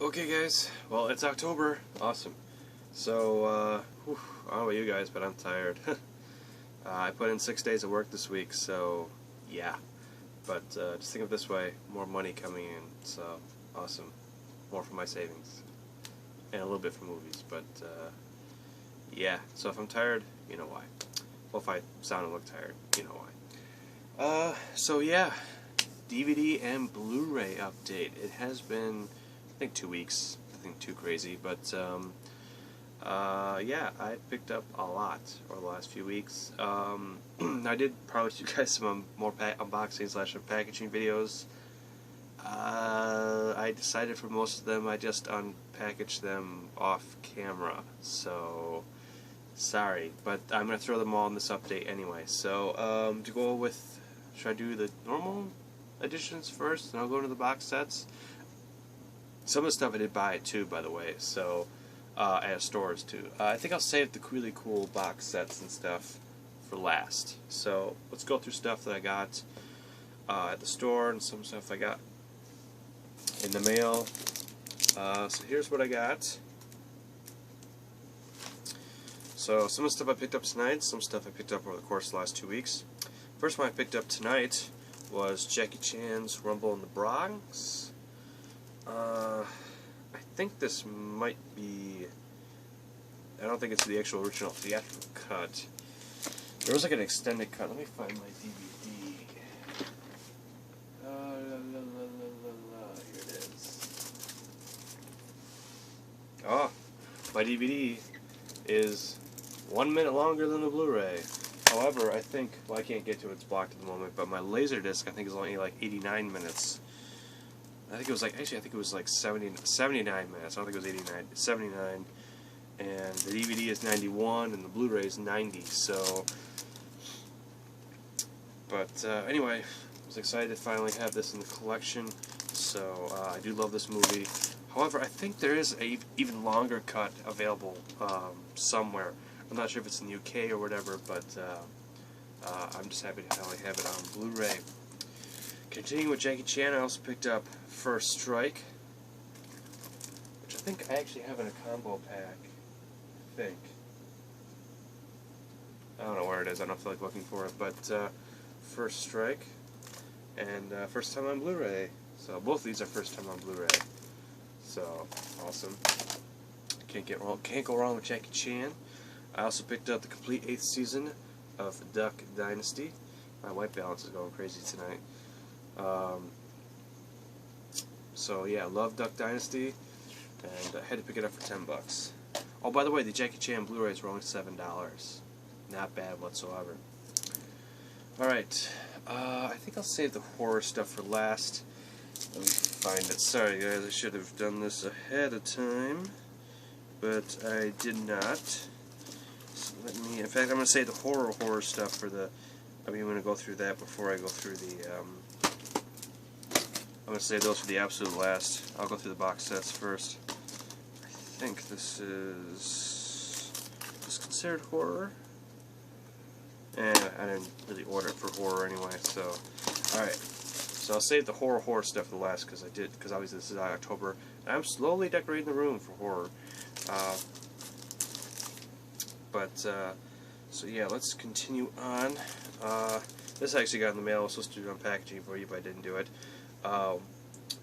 Okay guys, well it's October, awesome. So, I don't know about you guys, but I'm tired. I put in 6 days of work this week, so yeah. But just think of it this way, more money coming in, so awesome. More for my savings. And a little bit for movies, but yeah. So if I'm tired, you know why. Well, if I sound and look tired, you know why. So yeah, DVD and Blu-ray update. It has been, I think, 2 weeks. Nothing too crazy, but yeah, I picked up a lot over the last few weeks. I did promise you guys some more unboxing / packaging videos. I decided for most of them I just unpackaged them off camera, so sorry, but I'm going to throw them all in this update anyway. So to go with, should I do the normal editions first and I'll go into the box sets? Some of the stuff I did buy too, by the way, so at stores too. I think I'll save the really cool box sets and stuff for last. So let's go through stuff that I got at the store and some stuff I got in the mail. So here's what I got. So some of the stuff I picked up tonight, some stuff I picked up over the course of the last 2 weeks. First one I picked up tonight was Jackie Chan's Rumble in the Bronx. I think this might be, I don't think it's the actual original theatrical cut. There was like an extended cut. Let me find my DVD. Here it is. Oh, my DVD is 1 minute longer than the Blu-ray. However, I think, well, I can't get to it, it's blocked at the moment, but my Laserdisc I think is only like 89 minutes. I think it was like, actually I think it was like 79 minutes. I don't think it was 89, 79. And the DVD is 91 and the Blu-ray is 90, so. But anyway, I was excited to finally have this in the collection, so I do love this movie. However, I think there is a even longer cut available somewhere. I'm not sure if it's in the UK or whatever, but I'm just happy to finally have it on Blu-ray. Continuing with Jackie Chan, I also picked up First Strike, which I think I actually have in a combo pack. I think. I don't know where it is, I don't feel like looking for it, but First Strike, and first time on Blu-ray. So both of these are first time on Blu-ray. So, awesome. Can't go wrong with Jackie Chan. I also picked up the complete 8th season of Duck Dynasty. My white balance is going crazy tonight. So yeah, love Duck Dynasty, and I had to pick it up for $10. Oh, by the way, the Jackie Chan Blu-rays were only $7. Not bad whatsoever. Alright, I think I'll save the horror stuff for last. Let me find it. Sorry guys, I should have done this ahead of time, but I did not. So let me, in fact, I'm going to save the horror stuff for the, I'm going to go through that before I go through the, I'm going to save those for the absolute last. I'll go through the box sets first. I think this is considered horror? I didn't really order it for horror anyway, so, alright. So I'll save the horror stuff for the last, because obviously this is October, and I'm slowly decorating the room for horror. So yeah, let's continue on. This I actually got in the mail. I was supposed to do unpackaging for you, but I didn't do it.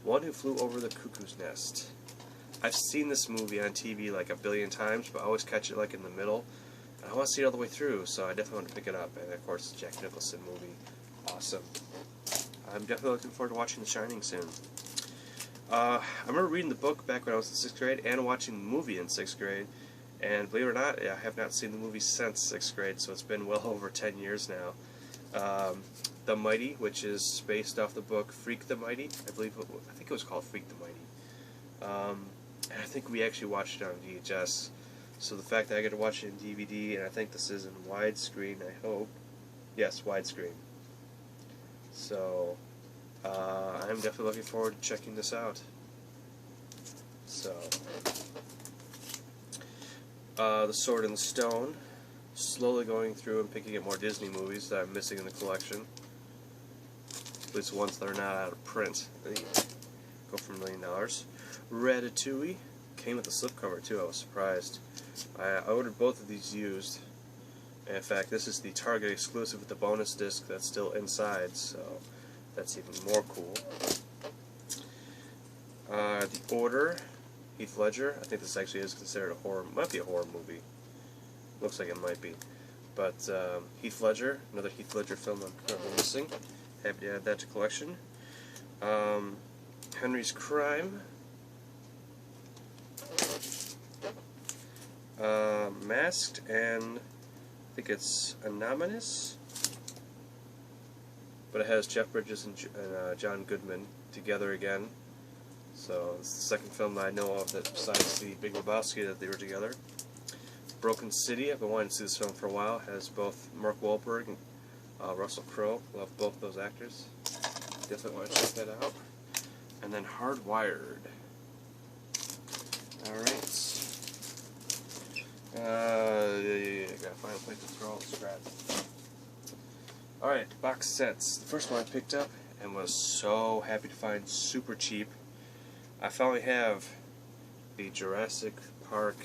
One Who Flew Over the Cuckoo's Nest. I've seen this movie on TV like a billion times, but I always catch it like in the middle. And I want to see it all the way through, so I definitely want to pick it up. And of course, it's a Jack Nicholson movie. Awesome. I'm definitely looking forward to watching The Shining soon. I remember reading the book back when I was in 6th grade and watching the movie in 6th grade. And believe it or not, I have not seen the movie since 6th grade, so it's been well over 10 years now. The Mighty, which is based off the book Freak the Mighty. I think it was called Freak the Mighty. And I think we actually watched it on VHS. So the fact that I get to watch it in DVD, and I think this is in widescreen, I hope. Yes, widescreen. So, I'm definitely looking forward to checking this out. So, The Sword and the Stone. Slowly going through and picking up more Disney movies that I'm missing in the collection. At least ones that are not out of print. Go for $1 million. Ratatouille came with a slipcover too. I was surprised. I ordered both of these used. And in fact, this is the Target exclusive with the bonus disc that's still inside, so that's even more cool. The Order, Heath Ledger. I think this actually is considered a horror. Might be a horror movie. Looks like it might be. But Heath Ledger, another Heath Ledger film I'm currently missing. Happy to add that to collection. Henry's Crime. Masked, and I think it's Anonymous. But it has Jeff Bridges and John Goodman together again. So it's the second film that I know of that, besides The Big Lebowski, that they were together. Broken City, I've been wanting to see this film for a while. Has both Mark Wahlberg and Russell Crowe. Love both those actors. Definitely want to check that out. And then Hardwired. Alright. Gotta find a place to throw all the scraps. Alright, box sets. The first one I picked up and was so happy to find super cheap. I finally have the Jurassic Park.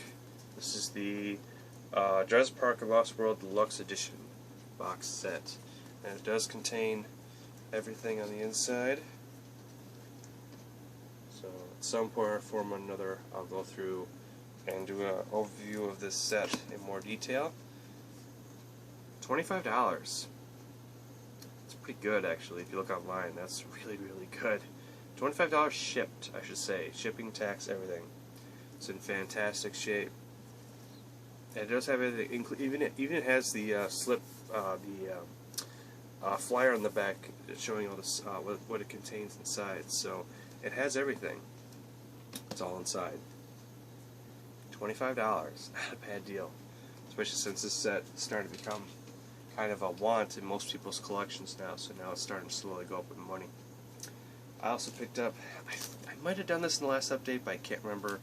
This is the Jurassic Park of Lost World Deluxe Edition box set. And it does contain everything on the inside. So at some point or form or another, I'll go through and do an overview of this set in more detail. $25. It's pretty good, actually. If you look online, that's really, really good. $25 shipped, I should say. Shipping, tax, everything. It's in fantastic shape. And it does have everything. Even it has the flyer on the back showing all this what it contains inside. So it has everything. It's all inside. $25. Not a bad deal, especially since this set is starting to become kind of a want in most people's collections now. So now it's starting to slowly go up in money. I also picked up, I might have done this in the last update, but I can't remember.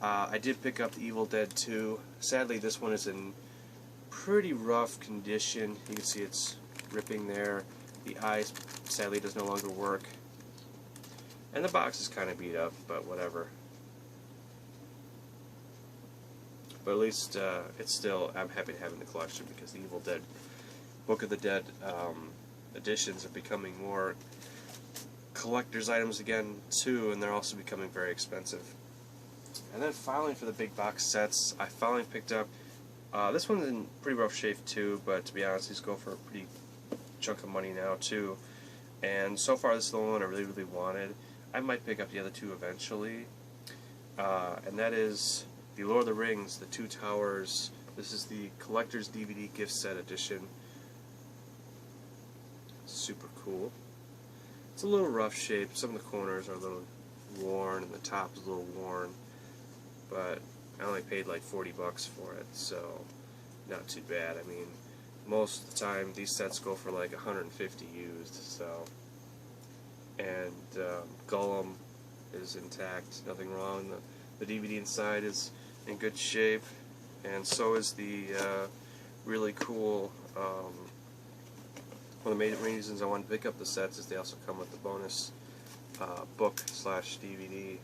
I did pick up the Evil Dead 2. Sadly, this one is in pretty rough condition. You can see it's ripping there. The eyes, sadly, does no longer work. And the box is kind of beat up, but whatever. But at least it's still, I'm happy to have it in the collection because the Evil Dead, Book of the Dead editions are becoming more collector's items again too, and they're also becoming very expensive. And then finally, for the big box sets, I finally picked up this one's in pretty rough shape too, but to be honest, these go for a pretty chunk of money now too. And so far, this is the only one I really, really wanted. I might pick up the other two eventually, and that is the Lord of the Rings, the Two Towers. This is the collector's DVD gift set edition. Super cool. It's a little rough shape. Some of the corners are a little worn, and the top is a little worn. But I only paid like 40 bucks for it, so not too bad. I mean, most of the time these sets go for like 150 used. So, and Gollum is intact, nothing wrong. The DVD inside is in good shape, and so is the really cool. One of the main reasons I wanted to pick up the sets is they also come with the bonus book/DVD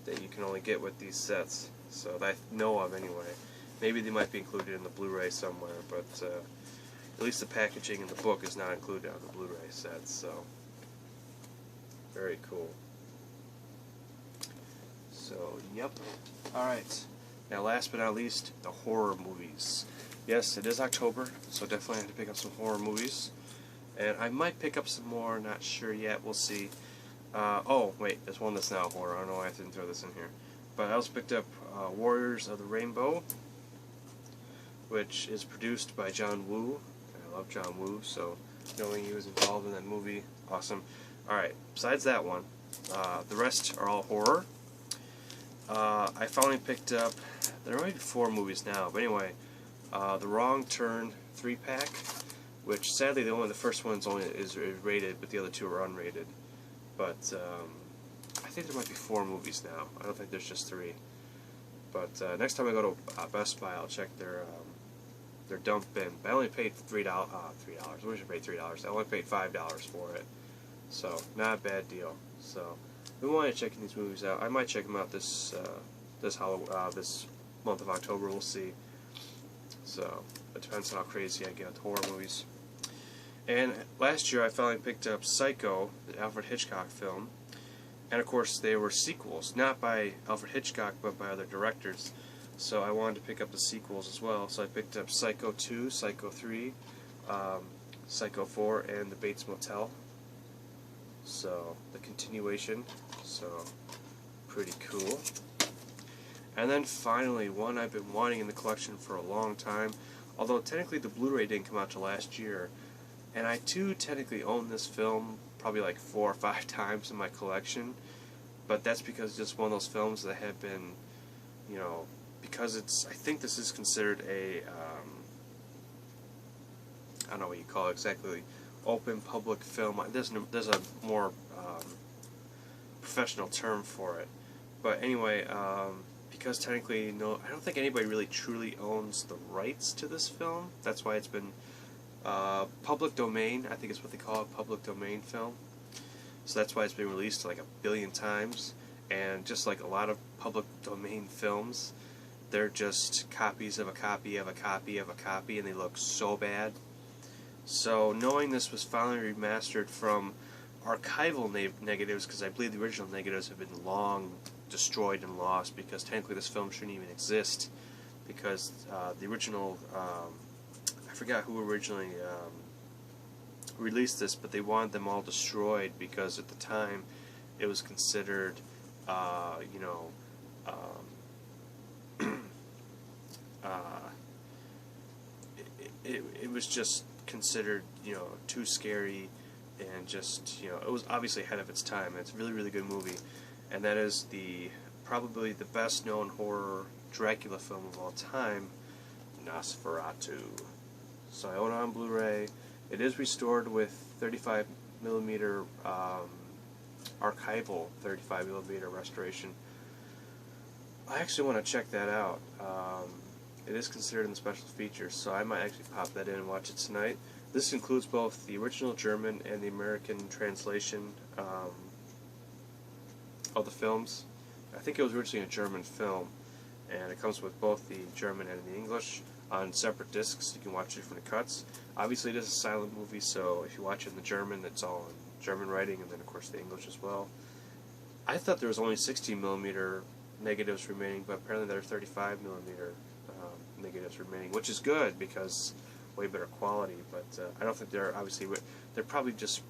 that you can only get with these sets. So that I know of anyway. Maybe they might be included in the Blu-ray somewhere, but at least the packaging in the book is not included on the Blu-ray set. So very cool. So yep. All right. Now, last but not least, the horror movies. Yes, it is October, so definitely have to pick up some horror movies. And I might pick up some more, not sure yet, we'll see. Oh, wait, there's one that's not horror. I don't know why I didn't throw this in here. But I also picked up Warriors of the Rainbow, which is produced by John Woo. I love John Woo, so knowing he was involved in that movie, awesome. Alright, besides that one, the rest are all horror. I finally picked up, there might be 4 movies now, but anyway, The Wrong Turn 3-pack, which sadly the first one's only is rated, but the other 2 are unrated. But I think there might be 4 movies now. I don't think there's just 3. But next time I go to Best Buy, I'll check their dump bin. But I only paid $3. I wish I paid $3. I only paid $5 for it, so not a bad deal. So been wanting to check these movies out. I might check them out this this month of October. We'll see. So it depends on how crazy I get with horror movies. And last year I finally picked up Psycho, the Alfred Hitchcock film. And of course they were sequels, not by Alfred Hitchcock but by other directors. So I wanted to pick up the sequels as well. So I picked up Psycho 2, Psycho 3, Psycho 4, and The Bates Motel. So the continuation. So pretty cool. And then finally, one I've been wanting in the collection for a long time, although technically the Blu-ray didn't come out till last year. And I too technically own this film probably like 4 or 5 times in my collection, but that's because it's just one of those films that have been, you know, because it's, I think this is considered a, I don't know what you call it exactly, open public film. There's a more professional term for it, but anyway, because technically, no, I don't think anybody really truly owns the rights to this film. That's why it's been public domain, I think is what they call it, public domain film. So that's why it's been released like 1 billion times. And just like a lot of public domain films, they're just copies of a copy of a copy of a copy, and they look so bad. So knowing this was finally remastered from archival negatives, because I believe the original negatives have been long destroyed and lost, because technically this film shouldn't even exist, because the original, I forgot who originally released this, but they wanted them all destroyed because at the time it was considered, you know, it was just considered, you know, too scary, and just, you know, it was obviously ahead of its time. It's a really, really good movie, and that is probably the best known horror Dracula film of all time, Nosferatu. So I own it on Blu-ray. It is restored with 35mm archival 35mm restoration. I actually want to check that out. It is considered in the special features, so I might actually pop that in and watch it tonight. This includes both the original German and the American translation of the films. I think it was originally a German film, and it comes with both the German and the English on separate discs. You can watch different cuts. Obviously it is a silent movie, so if you watch it in the German, it's all in German writing, and then of course the English as well. I thought there was only 16mm negatives remaining, but apparently there are 35mm negatives remaining, which is good because way better quality. But I don't think they're they're probably just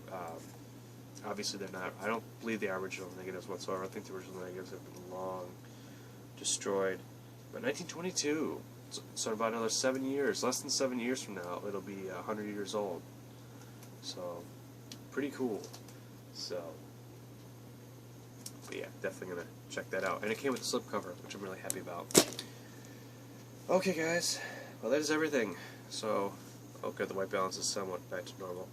obviously they're not. I don't believe they are original negatives whatsoever. I think the original negatives have been long destroyed. But 1922. So about another 7 years, less than 7 years from now, it'll be 100 years old. So, pretty cool. So, but yeah, definitely gonna check that out. And it came with a slipcover, which I'm really happy about. Okay, guys. Well, that is everything. So, oh good, the white balance is somewhat back to normal.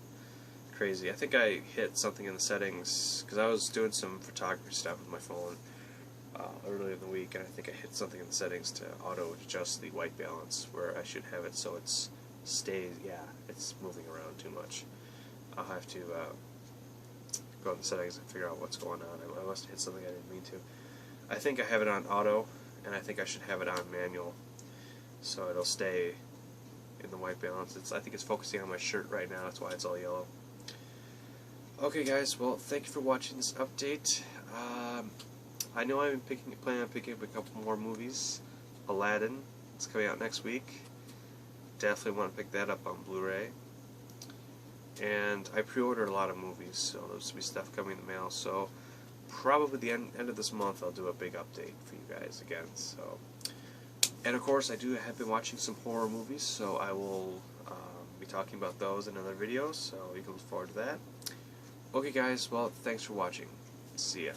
Crazy. I think I hit something in the settings, because I was doing some photography stuff with my phone earlier in the week, and I think I hit something in the settings to auto adjust the white balance where I should have it so it's stays. Yeah, it's moving around too much. I'll have to go in the settings and figure out what's going on. I must have hit something I didn't mean to. I think I have it on auto, and I think I should have it on manual, so it'll stay in the white balance. I think it's focusing on my shirt right now. That's why it's all yellow. Okay, guys. Well, thank you for watching this update. I know I'm planning on picking up a couple more movies. Aladdin, it's coming out next week. Definitely want to pick that up on Blu-ray. And I pre-ordered a lot of movies, so there's will be stuff coming in the mail. So probably the end of this month, I'll do a big update for you guys again. So, and of course, I have been watching some horror movies, so I will be talking about those in other videos. So you can look forward to that. Okay, guys. Well, thanks for watching. See ya.